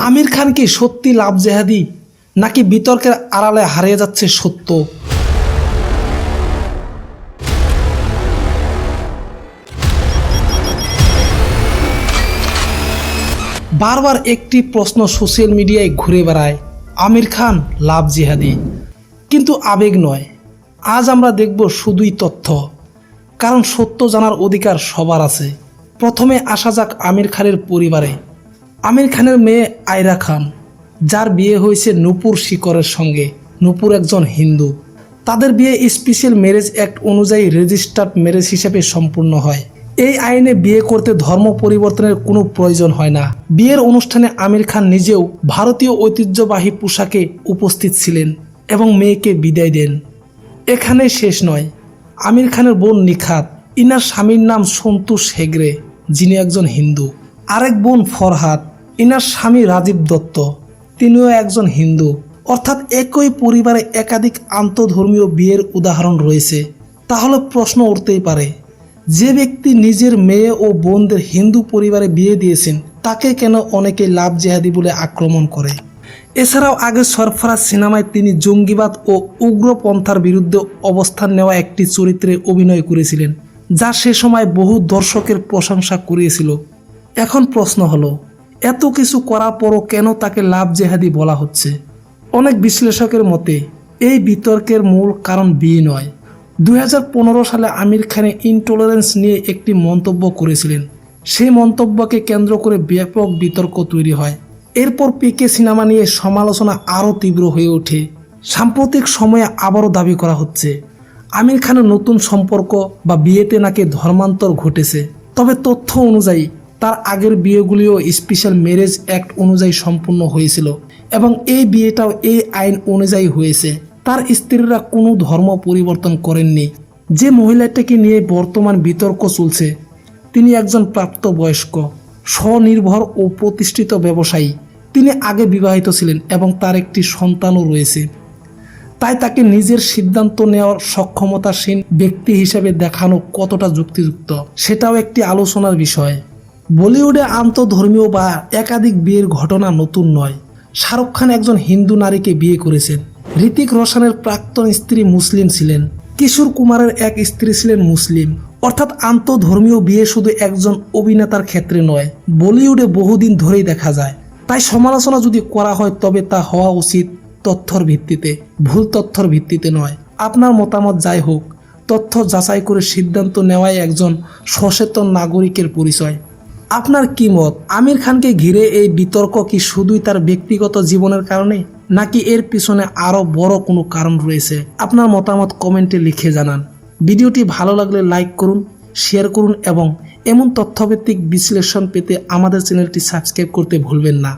আমির খান কি সত্যি লাভ জেহাদি নাকি বিতর্কের আড়ালে হারিয়ে যাচ্ছে সত্য? বারবার একটি প্রশ্ন সোশ্যাল মিডিয়ায় ঘুরে বেড়ায়, আমির খান লাভ জিহাদি কিন্তু আবেগ নয়। আজ আমরা দেখব শুধুই তথ্য, কারণ সত্য জানার অধিকার সবার আছে। প্রথমে আসা যাক আমির খানের পরিবারে। আমির খানের মেয়ে আয়রা খান, যার বিয়ে হয়েছে নূপুর শিকরের সঙ্গে। নূপুর একজন হিন্দু। তাদের বিয়ে স্পেশাল ম্যারেজ অ্যাক্ট অনুযায়ী রেজিস্টার্ড ম্যারেজ হিসেবে সম্পূর্ণ হয়। এই আইনে বিয়ে করতে ধর্ম পরিবর্তনের কোনো প্রয়োজন হয় না। বিয়ের অনুষ্ঠানে আমির খান নিজেও ভারতীয় ঐতিহ্যবাহী পোশাকে উপস্থিত ছিলেন এবং মেয়েকে বিদায় দেন। এখানে শেষ নয়। আমির খানের বোন নিখাত, ইনার স্বামীর নাম সন্তোষ হেগড়ে, যিনি একজন হিন্দু। আরেক বোন ফরহাদ, ইনার স্বামী রাজীব দত্ত, তিনিও একজন হিন্দু। অর্থাৎ একই পরিবারে একাধিক আন্তঃধর্মীয় বিয়ের উদাহরণ রয়েছে। তাহলে প্রশ্ন উঠতেই পারে, যে ব্যক্তি নিজের মেয়ে ও বোনদের হিন্দু পরিবারে বিয়ে দিয়েছেন, তাকে কেন অনেকে লাভ জেহাদি বলে আক্রমণ করে? এছাড়াও আগে সরফরাজ সিনেমায় তিনি জঙ্গিবাদ ও উগ্রপন্থার বিরুদ্ধে অবস্থান নেওয়া একটি চরিত্রে অভিনয় করেছিলেন, যা সে সময় বহু দর্শকের প্রশংসা কুড়িয়েছিল। এখন প্রশ্ন হলো, এত কিছু করার পরও কেন তাকে লাভ জেহাদি বলা হচ্ছে? অনেক বিশ্লেষকের মতে এই বিতর্কের মূল কারণ বিয়ে নয়। 2015 সালে আমির খান ইনটলারেন্স নিয়ে একটি মন্তব্য করেছিলেন। সেই মন্তব্যকে কেন্দ্র করে ব্যাপক বিতর্ক তৈরি হয়। এরপর পিকে সিনেমা নিয়ে সমালোচনা আরও তীব্র হয়ে ওঠে। সাম্প্রতিক সময়ে আবারও দাবি করা হচ্ছে আমির খানের নতুন সম্পর্ক বা বিয়েতে নাকি ধর্মান্তর ঘটেছে। তবে তথ্য অনুযায়ী তার আগের বিয়েগুলিও স্পেশাল ম্যারেজ অ্যাক্ট অনুযায়ী সম্পূর্ণ হয়েছিল এবং এই বিয়েটাও এই আইন অনুযায়ী হয়েছে। তার স্ত্রীরা কোনো ধর্ম পরিবর্তন করেননি। যে মহিলাটিকে নিয়ে বর্তমান বিতর্ক চলছে, তিনি একজন প্রাপ্তবয়স্ক, স্বনির্ভর ও প্রতিষ্ঠিত ব্যবসায়ী। তিনি আগে বিবাহিত ছিলেন এবং তার একটি সন্তানও রয়েছে। তাই তাকে নিজের সিদ্ধান্ত নেওয়ার সক্ষমতাসীন ব্যক্তি হিসেবে দেখানো কতটা যুক্তিযুক্ত, সেটাও একটি আলোচনার বিষয়। বলিউডে আন্তঃধর্মীয় বা একাধিক বিয়ের ঘটনা নতুন নয়। শাহরুখ খান একজন হিন্দু নারীকে বিয়ে করেছেন। ঋতিক রোশনের প্রাক্তন স্ত্রী মুসলিম ছিলেন। কিশোর কুমারের এক স্ত্রী ছিলেন মুসলিম। অর্থাৎ আন্তঃধর্মীয় বিয়ে শুধু একজন অভিনেতার ক্ষেত্রে নয়, বলিউডে বহুদিন ধরেই দেখা যায়। তাই সমালোচনা যদি করা হয় তবে তা হওয়া উচিত তথ্যর ভিত্তিতে, ভুল তথ্যর ভিত্তিতে নয়। আপনার মতামত যাই হোক, তথ্য যাচাই করে সিদ্ধান্ত নেওয়াই একজন সচেতন নাগরিকের পরিচয়। আপনার কি মত? আমির খানকে ঘিরে এই বিতর্ক কি শুধুই তার ব্যক্তিগত জীবনের কারণে, নাকি এর পিছনে আরও বড় কোনো কারণ রয়েছে? আপনার মতামত কমেন্টে লিখে জানান। ভিডিওটি ভালো লাগলে লাইক করুন, শেয়ার করুন এবং এমন তথ্যভিত্তিক বিশ্লেষণ পেতে আমাদের চ্যানেলটি সাবস্ক্রাইব করতে ভুলবেন না।